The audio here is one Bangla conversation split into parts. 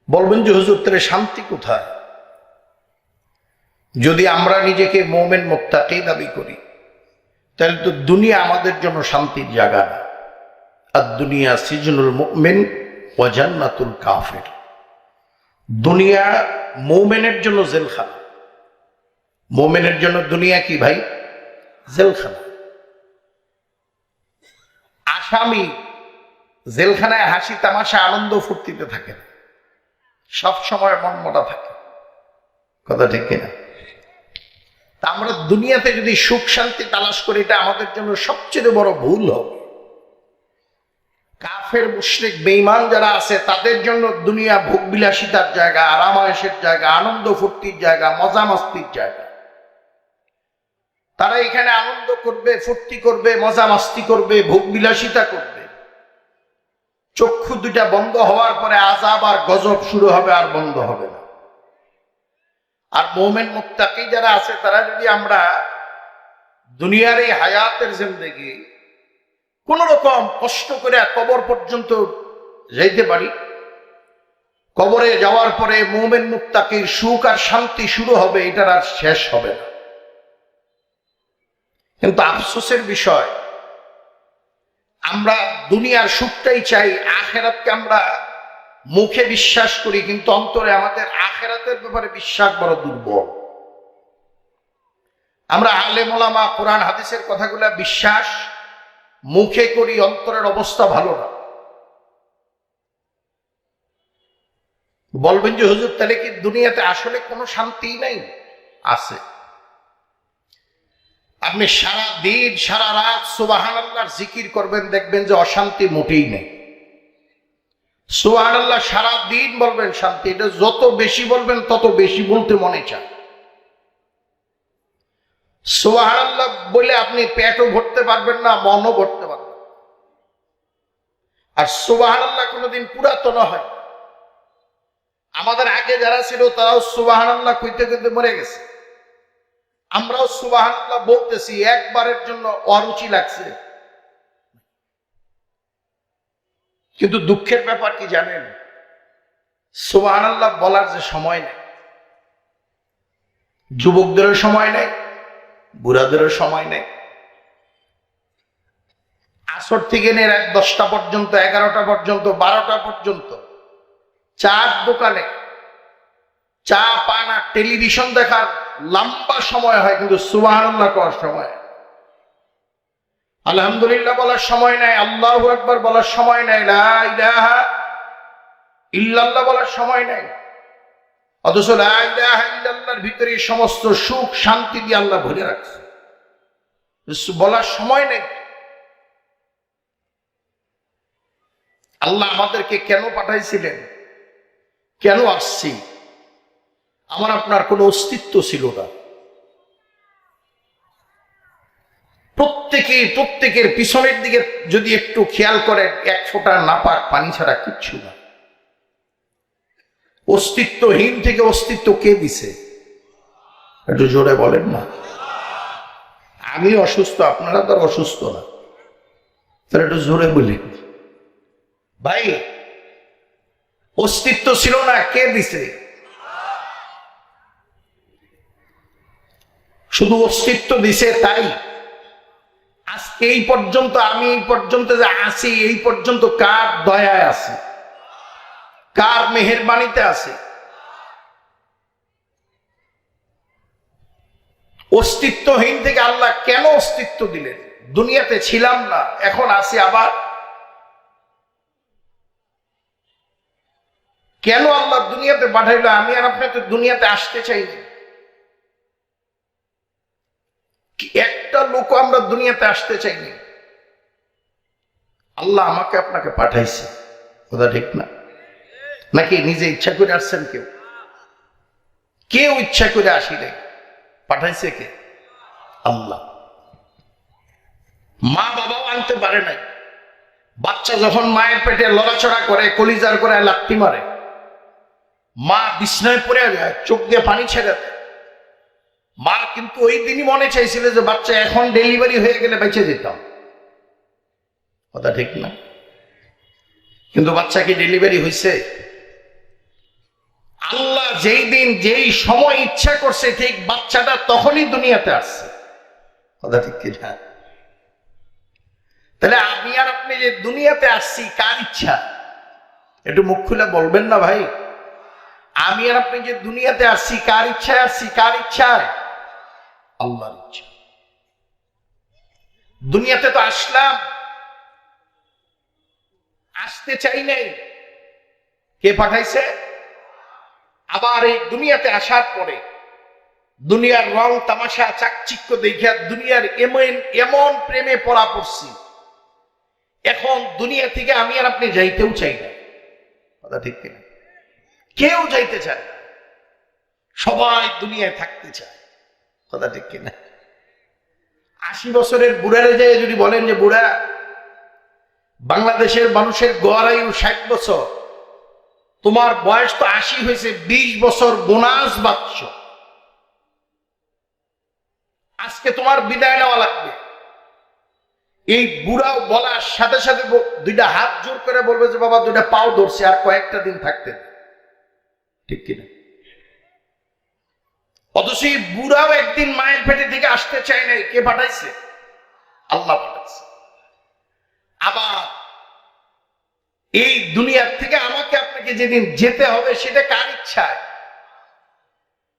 বলবেন যে হুজুর তাহলে শান্তি কোথায়? যদি আমরা নিজেকে মুমিন মুত্তাকি দাবি করি তাহলে তো দুনিয়া আমাদের জন্য শান্তির জায়গা না। আর দুনিয়া সিজনুল মুমিন ওয়া জান্নাতুল কাফির। দুনিয়া মুমিনের জন্য জেলখানা। মুমিনের জন্য দুনিয়া কি ভাই? জেলখানা। আসামি জেলখানায় হাসি তামাশা আনন্দ ফুর্তিতে থাকে না, সব সময় মন মোটা থাকে। কথা ঠিক কিনা? তা আমরা দুনিয়াতে যদি সুখ শান্তি তালাশ করি, এটা আমাদের জন্য সবচেয়ে বড় ভুল হবে। কাফের মুশরিক বেঈমান যারা আছে তাদের জন্য দুনিয়া ভোগ বিলাসিতার জায়গা, আরামায়েশের জায়গা, আনন্দ ফুর্তির জায়গা, মজা মাস্তির জায়গা। তারা এখানে আনন্দ করবে, ফুর্তি করবে, মজা মাস্তি করবে, ভোগ বিলাসিতা করবে। চক্ষু দুইটা বন্ধ হওয়ার পরে আযাব আর গজব শুরু হবে, আর বন্ধ হবে না। আর মুমিন মুত্তাকি যারা আছে তারা যদি আমরা দুনিয়ার এই হায়াতের জিন্দেগি কোন রকম কষ্ট করে কবর পর্যন্ত যাইতে পারি, কবরে যাওয়ার পরে মুমিন মুত্তাকির সুখ আর শান্তি শুরু হবে, এটার আর শেষ হবে না। কিন্তু আফসোসের বিষয়, আমরা দুনিয়ার সুখটাই চাই, আখেরাতকে আমরা মুখে বিশ্বাস করি কিন্তু অন্তরে আমাদের আখেরাতের ব্যাপারে বিশ্বাস বড় দুর্বল। আমরা আলেম ওলামা কোরআন হাদিসের কথাগুলো বিশ্বাস মুখে করি, অন্তরের অবস্থা ভালো না। বলবেন যে হুজুর তাহলে কি দুনিয়াতে আসলে কোনো শান্তি নাই? আছে। আপনি সারা দিন সারা রাত সুবহানাল্লাহর জিকির করবেন, দেখবেন যে অশান্তি মোটেই নেই। সুবহানাল্লাহ সারা দিন বলবেন, শান্তি। এটা যত বেশি বলবেন তত বেশি বলতে মনে চায়। সুবহানাল্লাহ বলে আপনি পেটও ভরতে পারবেন না, মনও ভরতে পারবেন। আর সুবহানাল্লাহ কোনোদিন পুরাতন হয়। আমাদের আগে যারা ছিল তারাও সুবহানাল্লাহ কইতে কইতে মরে গেছে। আমরাও সুবহানাল্লাহ বলতেছি, একবারের জন্য অরুচি লাগছে। কিন্তু দুঃখের ব্যাপার কি জানেন? সুবহানাল্লাহ বলার যে সময় নেই, যুবকদেরও সময় নেই, বুড়াদেরও সময় নেই। আসর থেকে নিয়ে রাত 10টা পর্যন্ত, 11টা পর্যন্ত, 12টা পর্যন্ত চার দোকানে চা পান আর টেলিভিশন দেখার লম্বা সময় হয়, কিন্তু সুবহানাল্লাহ করার সময়, আলহামদুলিল্লাহ বলার সময় নাই, আল্লাহু আকবার বলার সময় নাই, লা ইলাহা ইল্লাল্লাহ বলার সময় নাই। অথচ লা ইলাহা ইল্লাল্লাহর ভিতরে সমস্ত সুখ শান্তি দিয়ে আল্লাহ ভরে রাখছে, বলার সময় নেই। আল্লাহ আমাদেরকে কেন পাঠাইছিলেন? কেন আসছি? আমার আপনার কোনো অস্তিত্ব ছিল না। প্রত্যেকের পিছনের দিকে যদি একটু খেয়াল করেন, এক ফোঁটা নাপাক পানি ছাড়া কিচ্ছু না। অস্তিত্বহীন থেকে অস্তিত্ব কে দিছে? একটু জোরে বলেন না। আমি অসুস্থ, আপনারা তো অসুস্থ না, তাহলে একটু জোরে বলি ভাই। অস্তিত্ব ছিল না, কে দিছে? শুধু অস্তিত্ব দিছে তাই। আজকে এই পর্যন্ত, আমি এই পর্যন্ত যে আছি, এই পর্যন্ত কার দয়ায় আছে, কার মেহেরবানিতে আছে? অস্তিত্বহীন থেকে আল্লাহ কেন অস্তিত্ব দিলেন? দুনিয়াতে ছিলাম না, এখন আছি আবার। কেন আল্লাহ দুনিয়াতে পাঠাইলো? আমি আর আপনি তো দুনিয়াতে আসতে চাইনি। একটা লোক আমরা দুনিয়াতে আসতে চাইনি, আল্লাহ আমাকে আপনাকে পাঠাইছে। কথা ঠিক না? নাকি নিজে ইচ্ছা করে আসছেন? কেউ ইচ্ছা করে আসি নাই, পাঠাইছে কে? আল্লাহ। মা বাবাও আনতে পারে নাই। বাচ্চা যখন মায়ের পেটে লড়াচড়া করে, কলিজার করে লাথি মারে, মা বিছনায় পড়ে যায়, চোখ দিয়ে পানি ছেড়ে দেয়। মা কিন্তু ওই দিনই মনে চাইছিল যে বাচ্চা এখন ডেলিভারি হয়ে গেলে বেঁচে যেতাম। কথা ঠিক না? কিন্তু বাচ্চা কি ডেলিভারি হয়েছে? আল্লাহ যেই দিন যেই সময় ইচ্ছা করছে ঠিক বাচ্চাটা তখনই দুনিয়াতে আসছে। কথা ঠিক কিনা? তাহলে আমি আর আপনি যে দুনিয়াতে আসছি কার ইচ্ছা? একটু মুখ খুলে বলবেন না ভাই? আমি আর আপনি যে দুনিয়াতে আসছি কার ইচ্ছায় আসছি? কার ইচ্ছায়? আল্লাহর ইচ্ছা। দুনিয়াতে তো আসলাম, আসতে চাই নাই। কে পাঠাইছে? আবার এই দুনিয়াতে আসার পরে দুনিয়ার রং তামাশা চাকচিক্য দেখিয়া দুনিয়ার এমন প্রেমে পড়া পড়ছি, এখন দুনিয়া থেকে আমি আর আপনি যাইতেও চাই না। কথা ঠিক কিনা? কেউ যাইতে চায় না, সবাই দুনিয়ায় থাকতে চায়। কথা ঠিক কিনা? 80 বছরের বুড়ারে যায় যদি বলেন যে বুড়া, বাংলাদেশের মানুষের গড় আয়ু 60 বছর, তোমার বয়স তো 80 হয়েছে, 20 বছর বোনাস বাচ্চ, আজকে তোমার বিদায় নেওয়া লাগবে। এই বুড়াও বলার সাথে সাথে দুইটা হাত জোর করে বলবে যে বাবা দুইটা পাও ধরছে, আর কয়েকটা দিন থাকতে। ঠিক কিনা? অথচ এই বুড়াও একদিন মায়ের পেটে থেকে আসতে চায় নাই। কে পাঠাইছে? আল্লাহ পাঠাইছে। আবার এই দুনিয়ার থেকে আমাকে আপনাকে যেদিন যেতে হবে সেটা কার ইচ্ছায়?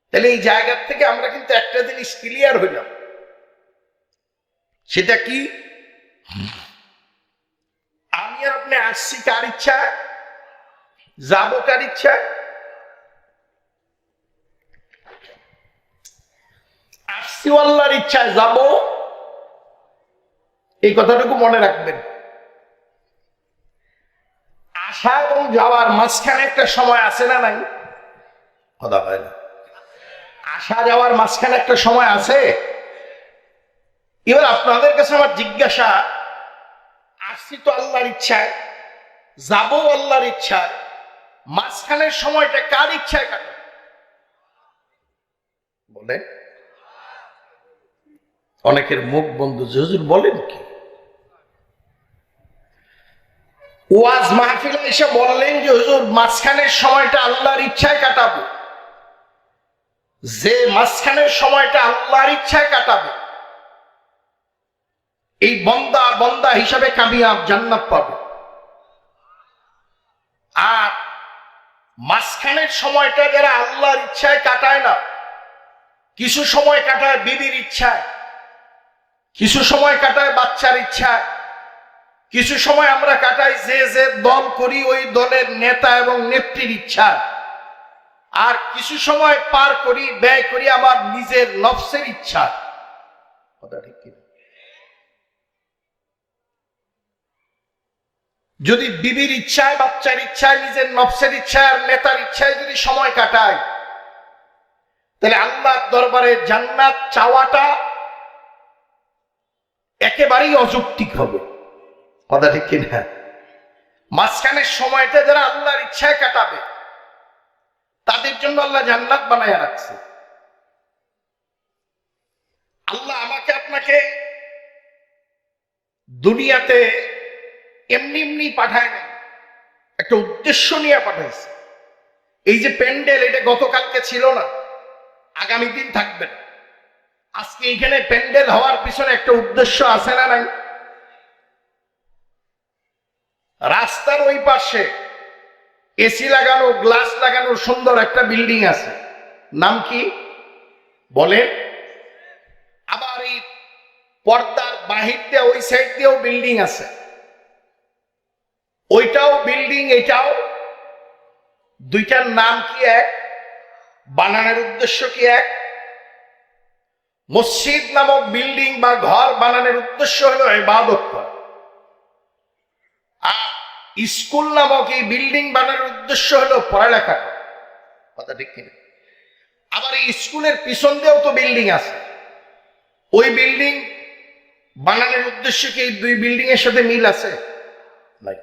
তাহলে এই জায়গার থেকে আমরা কিন্তু একটা জিনিস ক্লিয়ার হইলাম, সেটা কি? আমি আর আপনি আসছি কার ইচ্ছায়, যাবো কার ইচ্ছায়? আসছি আল্লাহর ইচ্ছায়, যাব এই কথাটুকু মনে রাখবেন। আসা এবং যাওয়ার মাঝখানে একটা সময় আছে না নাই? কথা হয় না। আসা যাওয়ার মাঝখানে একটা সময় আছে। এবার আপনাদের কাছে আমার জিজ্ঞাসা, আসছি তো আল্লাহর ইচ্ছায়, যাবো আল্লাহর ইচ্ছায়, মাঝখানের সময়টা কার ইচ্ছায় কাটে? বলে অনেকের মুখ বন্ধ। হুজুর বলেন কি? ওয়াজ মাহফিলে এসে বললেন যে হুজুর মাঝখানের সময়টা আল্লাহর ইচ্ছায় কাটাবো। যে মাঝখানের সময়টা আল্লাহর ইচ্ছায় কাটাবে এই বন্দা বন্দা হিসাবে কামিয়াব, জান্নাত পাবে। আর মাঝখানের সময়টা যারা আল্লাহর ইচ্ছায় কাটায় না, কিছু সময় কাটায় বিবির ইচ্ছায়, কিছু সময় কাটায় বাচ্চার ইচ্ছায়, কিছু সময় আমরা কাটাই যে যে দল করি ওই দলের নেতা এবং নেত্রীর ইচ্ছা, আর কিছু সময় পার করি ব্যয় করি আমার নিজের নফসের ইচ্ছা। কথা ঠিক কিনা? যদি বিবির ইচ্ছায়, বাচ্চার ইচ্ছায়, নিজের নফসের ইচ্ছায় আর নেতার ইচ্ছায় যদি সময় কাটায়, তাহলে আল্লাহর দরবারে জান্নাত চাওয়াটা একেবারেই অযৌক্তিক হবে। কথা ঠিক কিনা? মাঝখানের সময়টা যারা আল্লাহর ইচ্ছায় কাটাবে তাদের জন্য আল্লাহ জান্নাত বানায় রাখছে। আল্লাহ আমাকে আপনাকে দুনিয়াতে এমনি এমনি পাঠায় না, একটা উদ্দেশ্য নিয়ে পাঠাইছে। এই যে প্যান্ডেল, এটা গতকালকে ছিল না, আগামী দিন থাকবে না। আজকে এখানে প্যান্ডেল হওয়ার পিছনে একটা উদ্দেশ্য আছে না নাই? রাস্তার ওই পাশে এসি লাগানো, গ্লাস লাগানো সুন্দর একটা বিল্ডিং আছে, নাম কি বলেন? আবার এই পর্দার বাহির দিয়ে ওই সাইড দিয়েও বিল্ডিং আছে, ওইটাও বিল্ডিং, এটাও। দুইটার নাম কি এক? বানানোর উদ্দেশ্য কি এক? মসজিদ নামক বিল্ডিং বা ঘর বানানোর উদ্দেশ্য হলো ইবাদত করা, আর স্কুল নামক এই বিল্ডিং বানানোর উদ্দেশ্য হলো পড়ালেখা করা। কথা ঠিক কিনা? আবার এই স্কুলের পিছন দিয়েও তো বিল্ডিং আছে, ওই বিল্ডিং বানানোর উদ্দেশ্য কি এই দুই বিল্ডিং এর সাথে মিল আছে? নাই।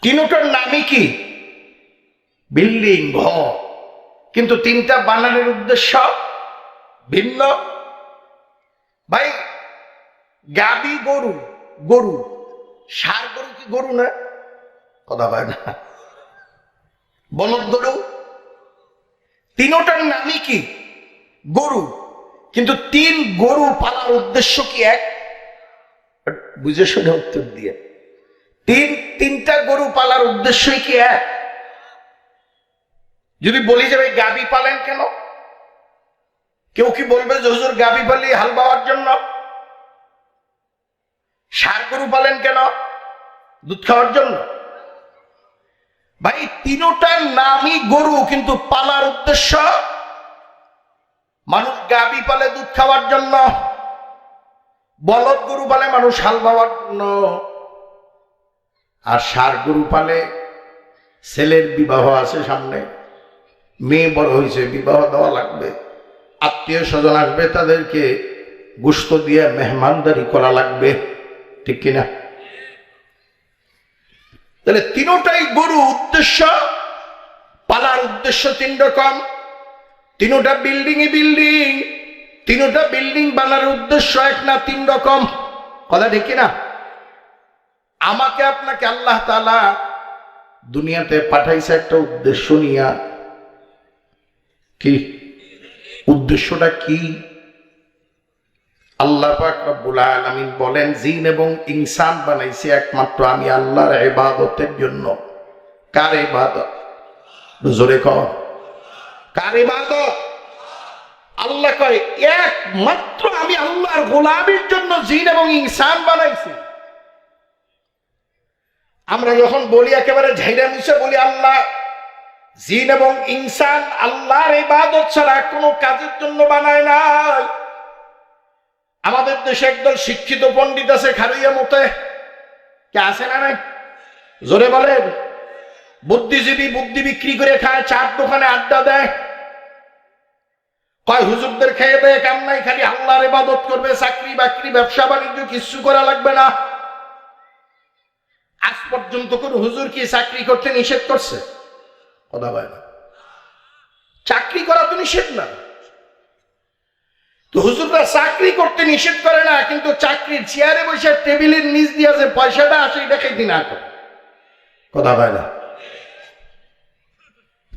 তিনটার নামই কি? বিল্ডিং, ঘর, কিন্তু তিনটা বানানোর উদ্দেশ্য ভিন্ন। ভাই গাবি গরু, গরু ষাঁড় গরু কি গরু না? কথা হয় না। বলদ গরু, তিনোটার নামই কি? গরু। কিন্তু তিন গরু পালার উদ্দেশ্য কি এক? বুঝে শুনে উত্তর দিয়ে। তিনটা গরু পালার উদ্দেশ্যই কি এক? যদি বলি যে ভাই গাভী পালেন কেন, কেউ কি বলবে যে হুজুর গাভী পালি হাল বাওয়ার জন্য? ষাঁড় গরু পালেন কেন? দুধ খাওয়ার জন্য। ভাই তিনোটার নামই গরু, কিন্তু পালার উদ্দেশ্য, মানুষ গাভী পালে দুধ খাওয়ার জন্য, বলদ গরু পালে মানুষ হাল বাওয়ার জন্য, আর ষাঁড় গরু পালে ছেলের বিবাহ আছে সামনে, মেয়ে বড় হয়েছে, বিবাহ দেওয়া লাগবে, আত্মীয় স্বজন আসবে, তাদেরকে গোশত দিয়ে মেহমানদারি করা লাগবে, ঠিক কিনা? তাহলে তিনোটাই গরু, উদ্দেশ্য, পালার উদ্দেশ্য তিন রকম। তিনোটা বিল্ডিং, তিনোটা বিল্ডিং বানার উদ্দেশ্য এক না, তিন রকম। কথা ঠিক কিনা? আমাকে আপনাকে আল্লাহ তাআলা দুনিয়াতে পাঠাইছে একটা উদ্দেশ্য নিয়া। কি উদ্দেশ্যটা? কি? আল্লাহ পাক রব্বুল আলামিন বলেন, জিন এবং ইনসান বানাইছে একমাত্র আমি আল্লাহর ইবাদতের জন্য। কার ইবাদত? জোরে কও, কার ইবাদত? আল্লাহ কয় একমাত্র আমি আল্লাহর গোলামির জন্য জিন এবং ইনসান বানাইছি। আমরা যখন বলি একেবারে ঝাইরা মুছে বলি আল্লাহ জিন এবং ইনসান আল্লাহর ইবাদত ছাড়া কোনো কাজের জন্য বানায় নাই। আমাদের দেশে একদল শিক্ষিত পণ্ডিত আছে খারইয়া মতে, কে আছে না নাই? জোরে বলেন। বুদ্ধিজীবী, বুদ্ধি বিক্রি করে খায়, চার দোকানে আড্ডা দেয়, কয় হুজুরদের খেয়ে দেয় কাম নাই, খালি আল্লাহর ইবাদত করবে, চাকরি বাকরি ব্যবসা বাণিজ্য কিছু করা লাগবে না। আজ পর্যন্ত কোন হুজুর কি চাকরি করতে নিষেধ করছে? কথা বলে না। চাকরি করা তো নিষেধ না, তো হুজুররা চাকরি করতে নিষেধ করে না, কিন্তু চাকরির চেয়ারে বসে টেবিলের নিচ দিয়ে যে পয়সাটা আসে এটা খাইতে না করে। কথা বলে না।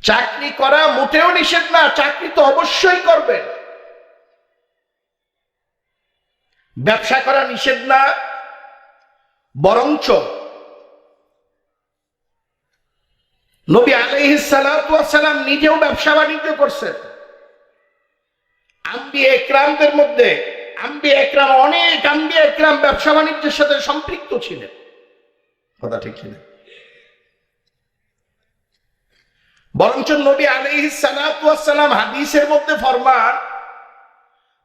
চাকরি করা মোটেও নিষেধ না, চাকরি তো অবশ্যই করবেন। ব্যবসা করা নিষেধ না, বরঞ্চ নবী আলাইহিস সালাতু ওয়াস সালাম নিজেও ব্যবসা বাণিজ্য করছেন। আম্বিয়া ইকরামদের মধ্যে অনেক আম্বিয়া ইকরাম ব্যবসা বাণিজ্যের সাথে সম্পৃক্ত ছিলেন। কথা ঠিক কিনা? বরঞ্চ নবী আলাইহিস সালাতু ওয়াস সালাম হাদিসের মধ্যে ফরমান,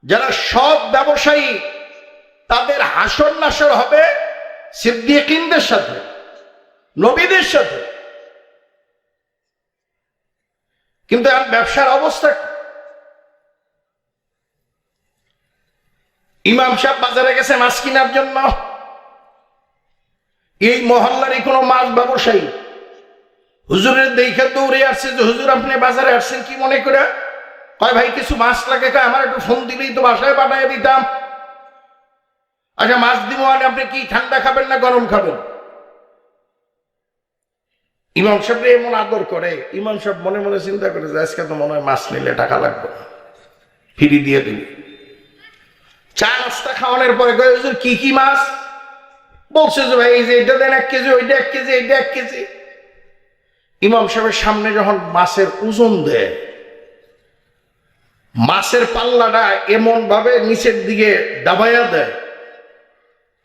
যারা সৎ ব্যবসায়ী তাদের হাসর নাসর হবে সিদ্দিকিনদের সাথে, নবীদের সাথে। কিন্তু আর ব্যবসার অবস্থা, ইমাম সাহেব বাজারে গেছে মাছ কেনার জন্য, এই মহল্লারই কোনো মাছ ব্যবসায়ী হুজুরের দেখে দৌড়ে আসছে যে হুজুর আপনি বাজারে আসছেন কি মনে করে? কয় ভাই কিছু মাছ লাগে, কয় আমার একটু ফোন দিলেই তো বাসায় পাঠিয়ে দিতাম। আচ্ছা মাছ দিব মানে আপনি কি ঠান্ডা খাবেন না গরম খাবেন? ইমাম সাহেব এমন আদর করে, ইমাম সাহেব মনে মনে চিন্তা করে যে আজকে তো মনে হয় মাছ নিলে টাকা লাগবে না, ফ্রি দিয়ে দিবি। চা নাস্তা খাওয়ানোর পরে কয় হুজুর কি কি মাছ? বলছে যে ভাই এই যে এটা দেন 1 কেজি, ওইটা 1 কেজি, এইটা 1 কেজি। ইমাম সাহেবের সামনে যখন মাছের ওজন দেয়, মাছের পাল্লাটা এমন ভাবে নিচের দিকে দাবাইয়া দেয়,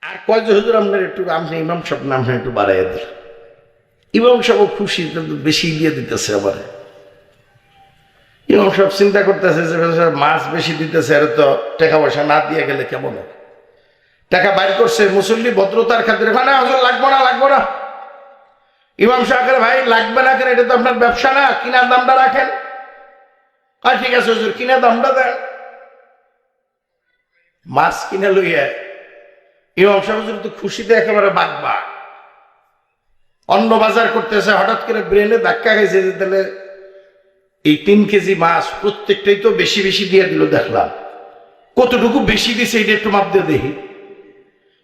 আর কয় যে হুজুর আপনার একটু, আপনি ইমাম সাহেব নাম একটু বাড়াইয়া দেন। ইমাম সাহেব খুশি, বেশি দিয়ে দিতেছে। আবার ইমাম সাহেব চিন্তা করতেছে যে মাছ বেশি দিতেছে, আর তো টাকা পয়সা না দিয়ে গেলে কেমন হয়। টাকা বাইর করছে, মুসল্লি ভদ্রতার খাতিরে না হুজুর লাগবো না। ইমাম সাহেব ভাই লাগবে না কেন, এটা তো আপনার ব্যবসা না, কিনার দামটা রাখেন। আর ঠিক আছে হুজুর কিনার দামটা দেন। মাছ কিনে লইয়া ইমাম সাহেব হুজুর তো খুশিতে একেবারে বাগবা, অন্য বাজার করতেছে, হঠাৎ করে ব্রেনে ধাক্কা খাইছে যে তাহলে এই 3 কেজি মাছ প্রত্যেকটাই তো বেশি বেশি দিয়ে দিল। দেখলাম কতটুকু বেশি দিছে এটা একটু মাপ দিয়ে দেখি।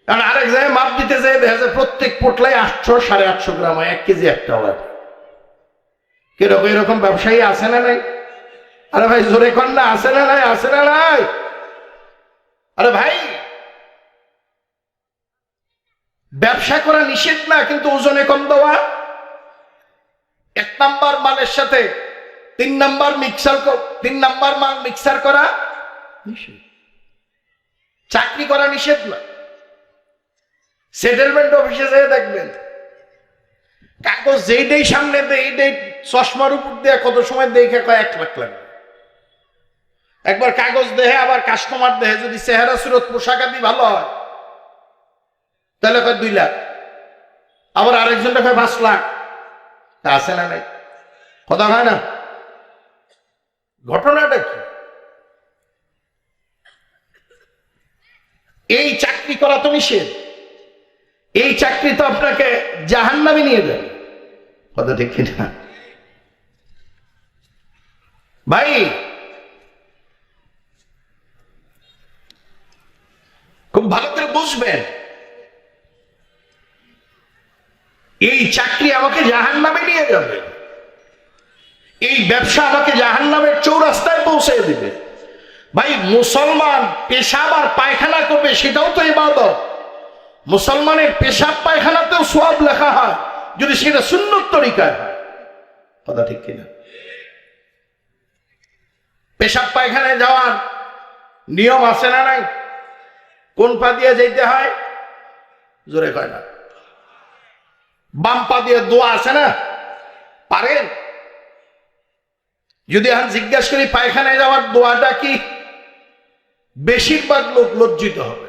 কারণ আরেক জায়গায় মাপ দিতে যায় দেখা যায় প্রত্যেক পোটলাই 800 850 গ্রাম হয়, 1 কেজি একটা হয়। কিরকম এরকম ব্যবসায়ী আছে না নাই? আরে ভাই জোরে কর না, আছে না নাই? আছে না নাই? আরে ভাই, ব্যবসা করা নিষেধ না, কিন্তু ওজনে কম দেওয়া। 1 নাম্বার মালের সাথে 3 নাম্বার মাল মিক্সার করা নিষেধ। চাকরি করা নিষেধ না। সেটেলমেন্ট অফিসে যেয়ে দেখবেন কাগজ যেইটাই সামনে দেয় এইটাই চশমার উপর দিয়ে কত সময় দেখে কয় 1 লাখ লাগবে। একবার কাগজ দেহে আবার কাস্টমার দেহে, যদি চেহারা সুরত পোশাক আদি ভালো হয় তাহলে কয় 2 লাখ, আবার আরেকজনটা কয় 5 লাখ। তা আছে না নাই? কথা হয় না? ঘটনাটা কি? এই চাকরি করা তো নিষেধ। এই চাকরি তো আপনাকে জাহান্নামে নিয়ে যাবে। কথা ঠিক কিনা ভাই? খুব ভালো করে বুঝবেন, এই চাকরি আমাকে জাহান্নামে নিয়ে যাবে। এই ব্যবসা আমাকে জাহান্নামের চৌরাস্তায় পৌঁছে দিবে। ভাই, মুসলমান পেশাব আর পায়খানা করবে, সেটাও তো ইবাদত। মুসলমানের পেশাব পায়খানাতেও সওয়াব লেখা হয় যদি সেটা সুন্নত তরিকায় হয়। কথা ঠিক কিনা? পেশাব পায়খানায় যাওয়ার নিয়ম আছে না নাই? কোন পা দিয়ে যেতে হয়? জোরে কয় না। বাম পা দিয়ে দোয়া আছে না? পারেন? যদি এখন জিজ্ঞাসা করি পায়খানায় যাওয়ার দোয়াটা কি, বেশিরভাগ লোক লজ্জিত হবে।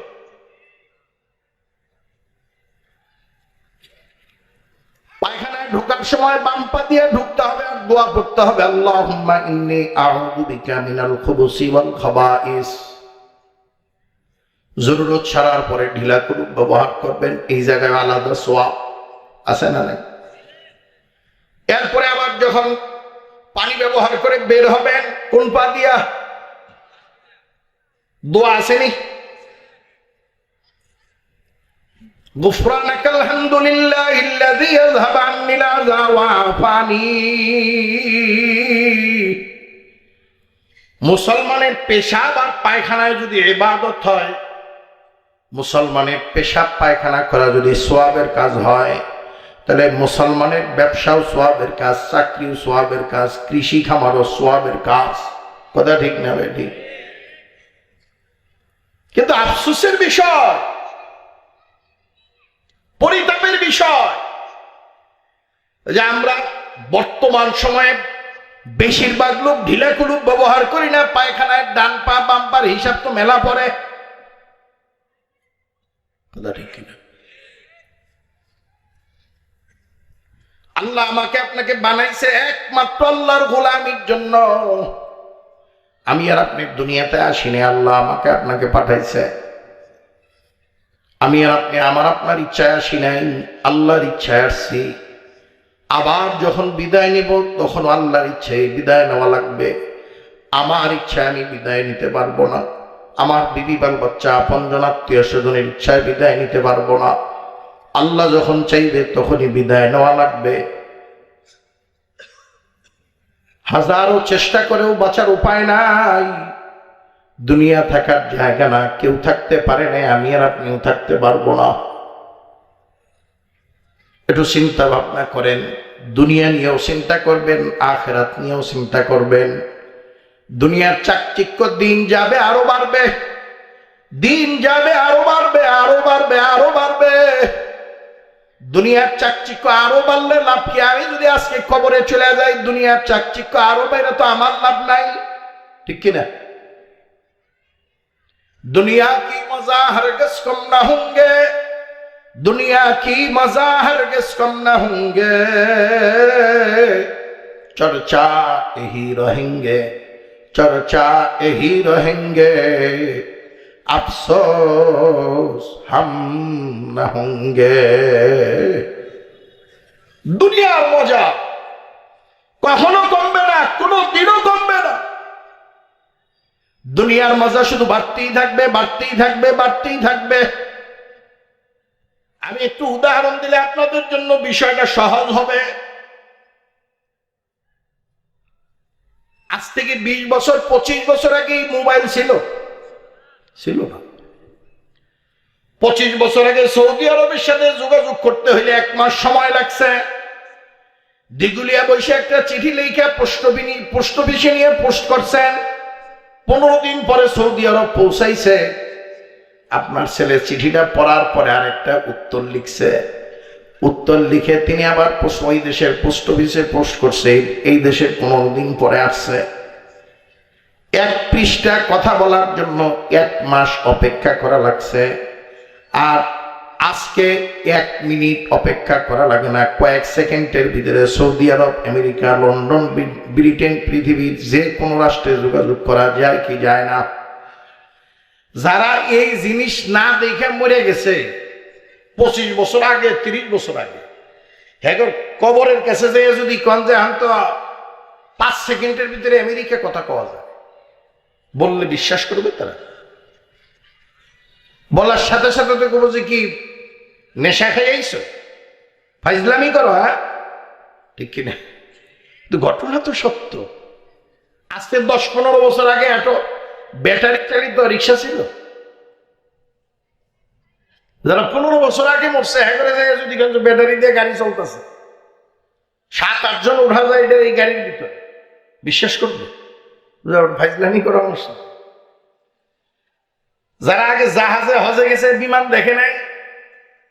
পায়খানায় ঢোকার সময় বাম পা দিয়ে ঢুকতে হবে আর দোয়া পড়তে হবে, আল্লাহুম্মা ইন্নী আউযু বিকা মিনাল খুবুসি ওয়াল খাবাইস। জরুরত ছাড়ার পরে ঢিলা কুলুপ ব্যবহার করবেন, এই জায়গায় আলাদা সওয়াব আছে না নাই? এরপরে আবার যখন পানি ব্যবহার করে বের হবেন, কোন পা দিয়া? দোয়া আসেনি? গুফরানাকাল হামদুলিল্লাহিল্লাযী আযহাবা আন্নিল আযা ওয়া আফানি। মুসলমানের পেশাব আর পায়খানায় যদি ইবাদত হয়, মুসলমানের পেশাব পায়খানা করা যদি সওয়াবের কাজ হয়, তাহলে মুসলমানের ব্যবসাও সওয়াবের কাজ, চাকরিও সওয়াবের কাজ, কৃষি খামারও সওয়াবের কাজ। কথা ঠিক না বেটি? কিন্তু আফসোসের বিষয়, পরিতাপের বিষয় যে আমরা বর্তমান সময়ে বেশিরভাগ লোক ঢিলা কুলুপ ব্যবহার করি না। পায়খানায় ডান পা বাম পার হিসাব তো মেলা পড়ে। কথা ঠিক কিনা? আল্লাহ আমাকে আপনাকে বানাইছে একমাত্র আল্লাহর গোলামির জন্য। আমি আর আপনি দুনিয়াতে আসিনি, আল্লাহ আমাকে আপনাকে পাঠাইছে। আমি আর আপনি আমার আপনার ইচ্ছায় আসি নাই, আল্লাহর ইচ্ছায় আসছি। আবার যখন বিদায় নিব তখন আল্লাহর ইচ্ছায় বিদায় নেওয়া লাগবে। আমার ইচ্ছায় আমি বিদায় নিতে পারবো না, আমার বিবি বাল বাচ্চা আপনজন আত্মীয় স্বজনের ইচ্ছায় বিদায় নিতে পারবো না। আল্লাহ যখন চাইবে তখনই বিদায় নেওয়া লাগবে। হাজারো চেষ্টা করেও বাঁচার উপায় নাই। দুনিয়া থাকার জায়গা না, কেউ থাকতে পারে না, আমি আর আপনিও থাকতে পারবো না। একটু চিন্তা ভাবনা করেন, দুনিয়া নিয়েও চিন্তা করবেন, আখিরাত নিয়েও চিন্তা করবেন। দুনিয়ার চাকচিক্য দিন যাবে আরো বাড়বে, দিন যাবে আরো বাড়বে, আরো বাড়বে, আরো বাড়বে। দুনিয়ার চাকচিক্য আরো বাড়লে লাভ কি? আমি যদি আজকে কবরে চলে যাই, দুনিয়ার চাকচিক্য আরো বেড়ে তো আমার লাভ নাই, ঠিক কিনা? दुनिया की मजा हरगिज़ कम न होंगे, दुनिया की मजा हरगिज़ कम न होंगे, चर्चा यही रहेंगे, चर्चा यही रहेंगे, अफसोस हम न होंगे। দুনিয়ার মজা কখনো কমবে না, কোনো দিনও কমবে না। দুনিয়ার মজা শুধু বাড়তেই থাকবে, বাড়তেই থাকবে, বাড়তেই থাকবে। আমি একটু উদাহরণ দিলে আপনাদের জন্য বিষয়টা সহজ হবে। আজ থেকে 20 বছর 25 বছর আগে এই মোবাইল ছিল না। 25 বছর আগে সৌদি আরবের সাথে যোগাযোগ করতে হইলে 1 মাস সময় লাগছে। দিগুলিয়া বসে একটা চিঠি লিখে পোস্ট অফিসে নিয়ে পোস্ট করছেন। 15 দিন পরে সৌদি আরব পৌঁছাইছে। আপনার ছেলে চিঠিটা পড়ার পরে আরেকটা উত্তর লিখছে। উত্তর লিখে তিনি আবার ওই দেশের পোস্ট অফিসে পোস্ট করছে। এই দেশে 15 দিন পরে আসছে। 1 পৃষ্ঠা কথা বলার জন্য 1 মাস অপেক্ষা করা লাগছে। আর আজকে 1 মিনিট অপেক্ষা করা লাগে না, কয়েক সেকেন্ডের ভিতরে সৌদি আরব, আমেরিকা, লন্ডন, ব্রিটেন, পৃথিবীর যে কোনো রাষ্ট্রে যোগাযোগ করা যায় কি যায় না। যারা এই জিনিস না দেখে মরে গেছে 25 বছর আগে, 30 বছর আগে, হ্যাঁ কবরের কাছে যেয়ে যদি কন যে আম তো 5 সেকেন্ডের ভিতরে আমেরিকা কথা কওয়া যায়, বললে বিশ্বাস করবে তারা? বলার সাথে সাথে তো কব যে কি নেশা খেয়ে আইছো, ফাইজলামি করো, হ্যাঁ ঠিক কিনা? কিন্তু ঘটনা তো সত্য। আজকে 10-15 বছর আগে এত ব্যাটারি চালিত রিক্সা ছিল। যারা 15 বছর আগে মরছে হ্যাঁ করে যায় যদি ব্যাটারি দিয়ে গাড়ি চলতেছে, 7-8 জন উঠা যায় এটা এই গাড়ির ভিতরে, বিশ্বাস করবে? ফাইজলামি করো আমার সাথে। যারা আগে জাহাজে হজে গেছে, বিমান দেখে নাই,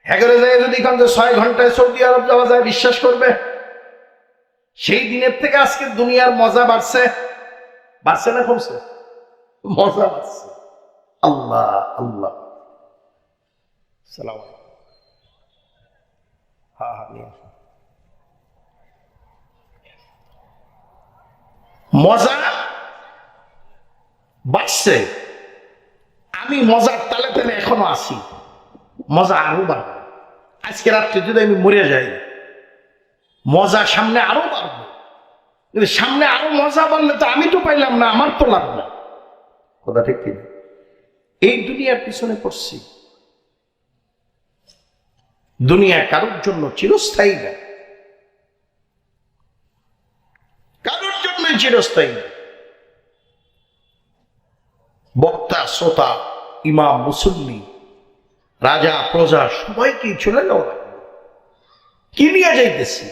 হ্যাঁ করে যায় যদি 6 ঘন্টায় সৌদি আরব যাওয়া যায়, বিশ্বাস করবে? সেই দিনের থেকে আজকে দুনিয়ার মজা বাড়ছে না কমছে? মজা বাড়ছে। আল্লাহ আল্লাহ। সালাম। হ্যাঁ নিয়ে আসুন। মজা বাড়ছে। আমি মজার তালে তালে এখনো আছি, মজা আরো বাড়বে। আজকে রাত্রে যদি আমি মরে যাই, মজা সামনে আরো বাড়বে। কিন্তু সামনে আরো মজা বাড়লে তো আমি তো পাইলাম না, আমার তো লাভ না। কথা ঠিক কিনা? এই দুনিয়ার পিছনে পড়ছি। দুনিয়া কারোর জন্য চিরস্থায়ী না, কারোর জন্যই চিরস্থায়ী না। বক্তা, শ্রোতা, ইমাম, মুসল্লি, রাজা, প্রজা সবাইকে চলে যাওয়া লাগবে। কি নিয়ে যাইতেছি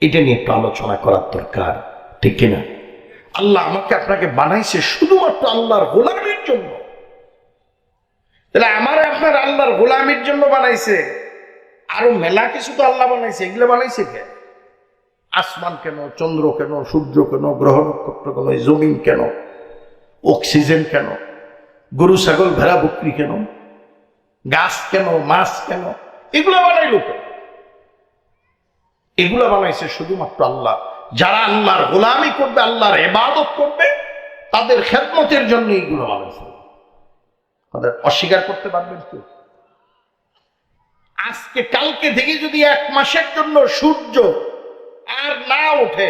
এটা নিয়ে একটু আলোচনা করার দরকার, ঠিক কিনা? আল্লাহ আমাকে আপনাকে বানাইছে শুধুমাত্র আল্লাহর গোলামির জন্য। তাহলে আমার আপনার আল্লাহর গোলামির জন্য বানাইছে। আরো মেলা কিছু তো আল্লাহ বানাইছে, এগুলো বানাইছে কে? আসমান কেন, চন্দ্র কেন, সূর্য কেন, গ্রহ নক্ষত্র কেন, জমিন কেন, অক্সিজেন কেন, গরু ছাগল ভেড়া বকরি কেন, গাছ কেন, মাছ কেন, এগুলো বানাইল কেন? এগুলো বানাইছে শুধুমাত্র আল্লাহ। যারা আল্লাহর গোলামি করবে, আল্লাহর ইবাদত করবে, তাদের খেদমতের জন্য এইগুলো বানাইছে। তাদের অস্বীকার করতে পারবেন কেউ? আজকে কালকে থেকে যদি 1 মাসের জন্য সূর্য আর না ওঠে,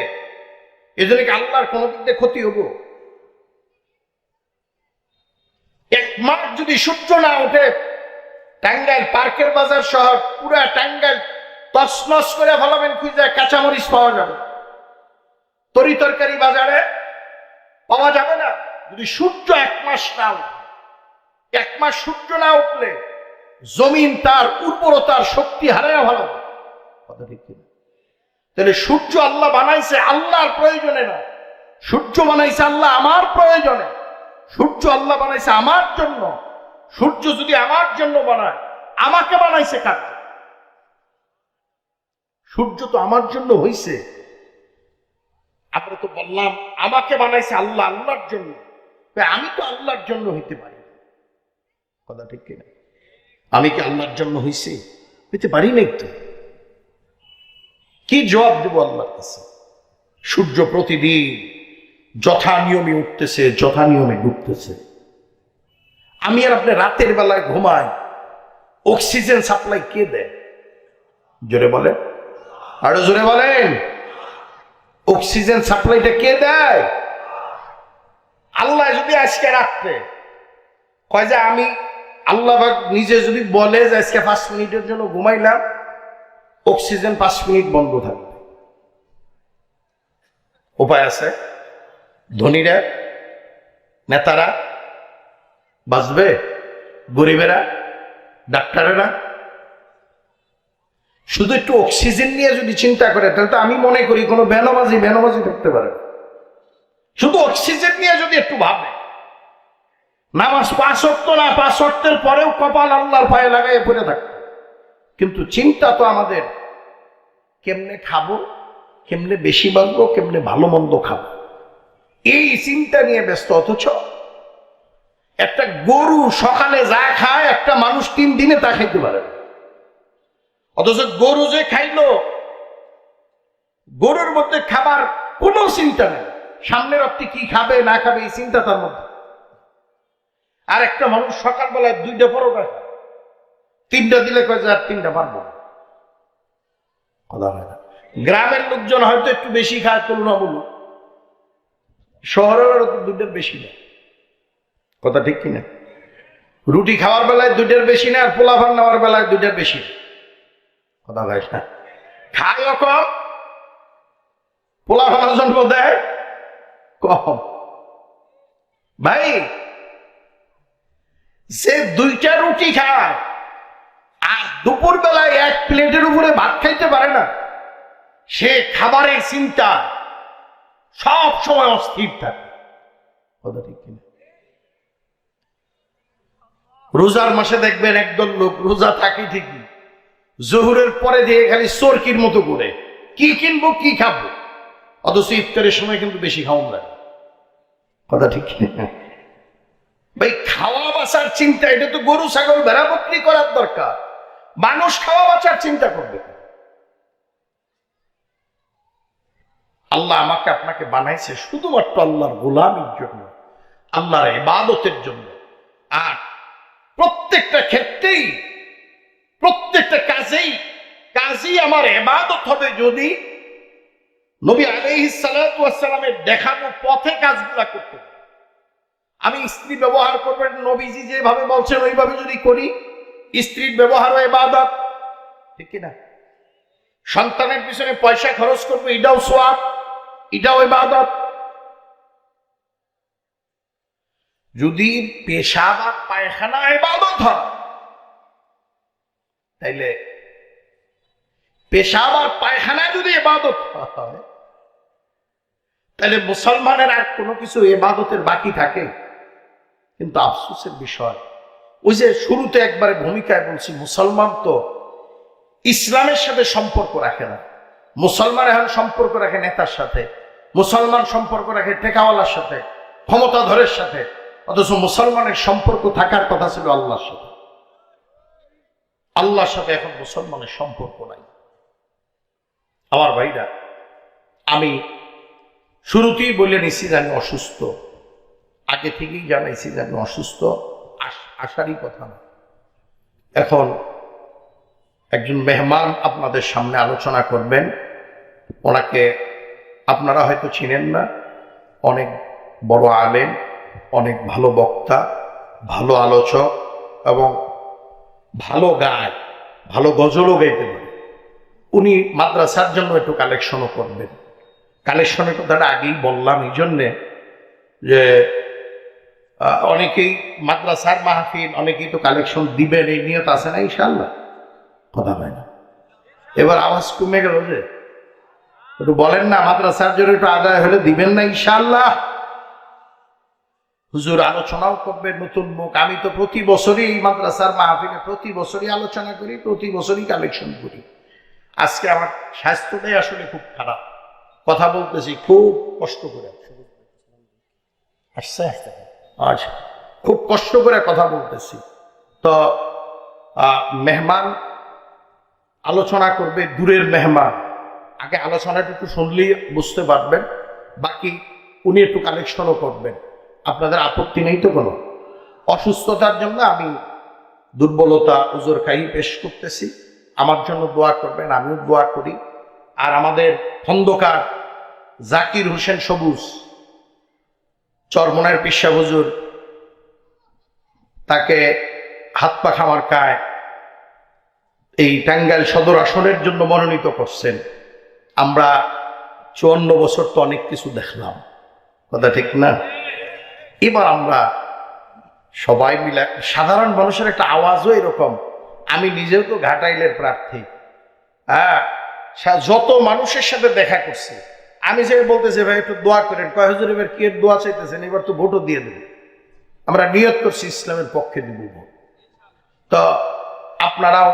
এজন্য কি আল্লাহর কোন দিক দিয়ে ক্ষতি হবো? 1 মাস যদি সূর্য না ওঠে, টাঙ্গাইল পার্কের বাজার শহর পুরা টাঙ্গাইল তছনছ করে ফেলাবেন, খুঁজে কাঁচামরিচ পাওয়া যাবে, তরি তরকারি বাজারে পাওয়া যাবে না যদি সূর্য 1 মাস না উঠে। 1 মাস সূর্য না উঠলে জমিন তার উর্বরতার শক্তি হারায় ফেলাবে। কথা ঠিক কিনা? তাহলে সূর্য আল্লাহ বানাইছে আল্লাহর প্রয়োজনে না, সূর্য বানাইছে আল্লাহ আমার প্রয়োজনে। সূর্য আল্লাহ বানাইছে আমার জন্য। সূর্য যদি আমার জন্য বানায়, আমাকে বানাইছে কার? সূর্য তো আমার জন্য হইছে। আমরা তো বললাম আমাকে বানাইছে আল্লাহ আল্লাহর জন্য, আমি তো আল্লাহর জন্য হইতে পারি। কথা ঠিক কিনা? আমি কি আল্লাহর জন্য হইছি? হইতে পারি নাই তো। কি জবাব দেব আল্লাহর কাছে? সূর্য প্রতিদিন যথা নিয়মে উঠতেছে, যথা নিয়মে ডুবতেছে। আমি আর আপনি রাতের বেলায় ঘুমাই, অক্সিজেন সাপ্লাই কে দেয়? জোরে বলেন, আরো জোরে বলেন। অক্সিজেন সাপ্লাইটা কে দেয়? আল্লাহ যদি আজকে রাখতে কয় যে আমি আল্লাহ নিজে যদি বলে যে আজকে 5 মিনিটের জন্য ঘুমাইলাম, অক্সিজেন 5 মিনিট বন্ধ থাকবে, উপায় আছে? ধনীরা, নেতারা বাঁচবে, গরিবেরা, ডাক্তারেরা? শুধু একটু অক্সিজেন নিয়ে যদি চিন্তা করে তাহলে তো আমি মনে করি কোনো বেনামাজি থাকতে পারে। শুধু অক্সিজেন নিয়ে যদি একটু ভাবে, নামাজ 5 ওয়াক্ত না, 5 ওয়াক্তের পরেও কপাল আল্লাহর পায়ে লাগাইয়ে পড়ে থাকতো। কিন্তু চিন্তা তো আমাদের কেমনে খাবো, কেমনে বেশি বাঁচবো, কেমনে ভালো মন্দ খাবো, এই চিন্তা নিয়ে ব্যস্ত। অথচ একটা গরু সকালে যা খায় একটা মানুষ 3 দিনে তা খাইতে পারে না। অথচ গরু যে খাইলো, গরুর মধ্যে খাবার কোনো চিন্তা নেই, সামনের অব্দি কি খাবে না খাবে এই চিন্তা তার মধ্যে। আর একটা মানুষ সকালবেলায় 2টা পরোটা খায়, 3টা দিলে কয় যে আর 3টা পারবো না, কথা হয় না। গ্রামের লোকজন হয়তো একটু বেশি খায় তুলনামূলক, শহরের তো 2টার বেশি না, কথা ঠিক কিনা? রুটি খাওয়ার বেলায় 2টার বেশি না, আর পোলাপান নেওয়ার বেলায় 2টার বেশি না, কথা হয় না। খায় কম, পোলাপানের জন্ম দেয় কম। ভাই, যে 2টা রুটি খায় আর দুপুর বেলায় 1 প্লেটের উপরে ভাত খাইতে পারে না, সে খাবারের চিন্তা সব সময় অস্থির থাকে, কথা ঠিক কিনা? রোজার মাসে দেখবেন একদল লোক রোজা থাকে ঠিকই, জোহরের পরে দিয়ে খালি চরকির মতো করে কি কিনবো কি খাবো, অথচ ইফতারের সময় কিন্তু বেশি খাওয়ান লাগে, কথা ঠিক কিনা? ভাই, খাওয়া বাঁচার চিন্তা, এটা তো গরু ছাগল ভেড়া বকরি করার দরকার, মানুষ খাওয়া বাঁচার চিন্তা করবে। আল্লাহ আমাকে আপনাকে বানাইছে শুধুমাত্র আল্লাহর গোলামীর জন্য, আল্লাহর ইবাদতের জন্য। আর প্রত্যেকটা ক্ষেত্রেই, প্রত্যেকটা কাজেই আমার ইবাদত হবে যদি নবী আলাইহিস সালাতু ওয়াস সালামের দেখানো পথে কাজগুলা করতে পারি। আমি স্ত্রী ব্যবহার করবেন নবীজি যেভাবে বলছেন ওইভাবে যদি করি, স্ত্রীর ব্যবহারও ইবাদত, ঠিক কিনা? সন্তানের পিছনে পয়সা খরচ করবো, এটাও সওয়াব, এটাও ইবাদত। যদি পেশাব আর পায়খানা ইবাদত হয়, তাইলে পেশাব আর পায়খানা যদি ইবাদত হয়, তাহলে মুসলমানের আর কোনো কিছু ইবাদতের বাকি থাকে? কিন্তু আফসোসের বিষয়, ওই যে শুরুতে একবারে ভূমিকায় বলছি, মুসলমান তো ইসলামের সাথে সম্পর্ক রাখে না। মুসলমান এখন সম্পর্ক রাখে নেতার সাথে, মুসলমান সম্পর্ক রাখে টেকাওয়ালার সাথে, ক্ষমতাধরের সাথে, অথচ মুসলমানের সম্পর্ক থাকার কথা ছিল আল্লাহর সাথে। আল্লাহর সাথে এখন মুসলমানের সম্পর্ক নাই। আমার ভাইরা, আমি শুরুতেই বলে নিছি যে আমি অসুস্থ, আগে থেকেই জানাইছি যে আমি অসুস্থ, আসারই কথা না। এখন একজন মেহমান আপনাদের সামনে আলোচনা করবেন, ওনাকে আপনারা হয়তো চিনেন না, অনেক বড় আলেম, অনেক ভালো বক্তা, ভালো আলোচক এবং ভালো গায়, ভালো গজলও গাইতে পারে। উনি মাদ্রাসার জন্য একটু কালেকশনও করবেন। কালেকশনের কথাটা আগেই বললাম এই জন্যে যে অনেকেই মাদ্রাসার মাহফিল, অনেকেই তো কালেকশন দিবেন, এই নিয়ত আছে না ইনশাআল্লাহ, কথা হয় না। এবার আওয়াজ কমে গেল যে, একটু বলেন না মাদ্রাসার জন্য একটু আদায় হলে দিবেন না ইনশাআল্লাহ? হুজুর আলোচনাও করবেন, নতুন মুখ। আমি তো প্রতি বছরই এই মাদ্রাসার মাহফিলে প্রতি বছরই আলোচনা করি, প্রতি বছরই কালেকশন করি। আজকে আমার স্বাস্থ্যটাই আসলে খুব খারাপ, কথা বলতেছি খুব কষ্ট করে, আচ্ছা খুব কষ্ট করে কথা বলতেছি। তো মেহমান আলোচনা করবে, দূরের মেহমান, আগে আলোচনাটা একটু শুনলেই বুঝতে পারবেন, বাকি উনি একটু কালেকশনও করবেন। আপনাদের আপত্তি নেই তো কোনো? অসুস্থতার জন্য আমি দুর্বলতা ওজোর খাই পেশ করতেছি, আমার জন্য দোয়া করবেন, আমিও দোয়া করি। আর আমাদের খন্দকার জাকির হোসেন সবুজ, চরমনের পিসা হুজুর, তাকে হাত পাখা মার্কায় এই টাঙ্গাইল সদর আসনের জন্য মনোনীত করছেন। আমরা 54 বছর তো অনেক কিছু দেখলাম, কথা ঠিক না? এবার আমরা সবাই মিলে, সাধারণ মানুষের একটা আওয়াজও এরকম। আমি নিজেও তো ঘাটাইলের প্রার্থী, হ্যাঁ, যত মানুষের সাথে দেখা করছি, আমি যে বলতেছি ভাই একটু দোয়া করেন, কয় হুজুর এবার কি দোয়া চাইতেছেন, এবার তো ভোটও দিয়ে দেব, আমরা নিয়ত করছি ইসলামের পক্ষে দিব ভোট। তো আপনারাও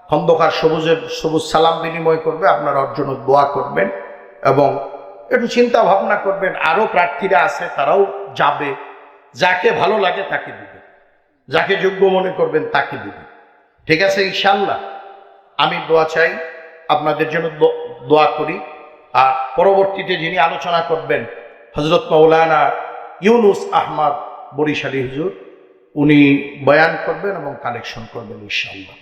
খন্দকার সবুজ সালাম বিনিময় করবে, আপনারা ওর জন্য দোয়া করবেন এবং একটু চিন্তা ভাবনা করবেন। আরো প্রার্থীরা আছে, তারাও যাবে, যাকে ভালো লাগে তাকে দিবে, যাকে যোগ্য মনে করবেন তাকে দিবে। ঠিক আছে ইনশাআল্লাহ? আমি দোয়া চাই, আপনাদের জন্য দোয়া করি। আর পরবর্তীতে যিনি আলোচনা করবেন হযরত মাওলানা ইউনুস আহমদ বরিশালী হুজুর, উনি বয়ান করবেন এবং কালেকশন করবেন ইনশাআল্লাহ।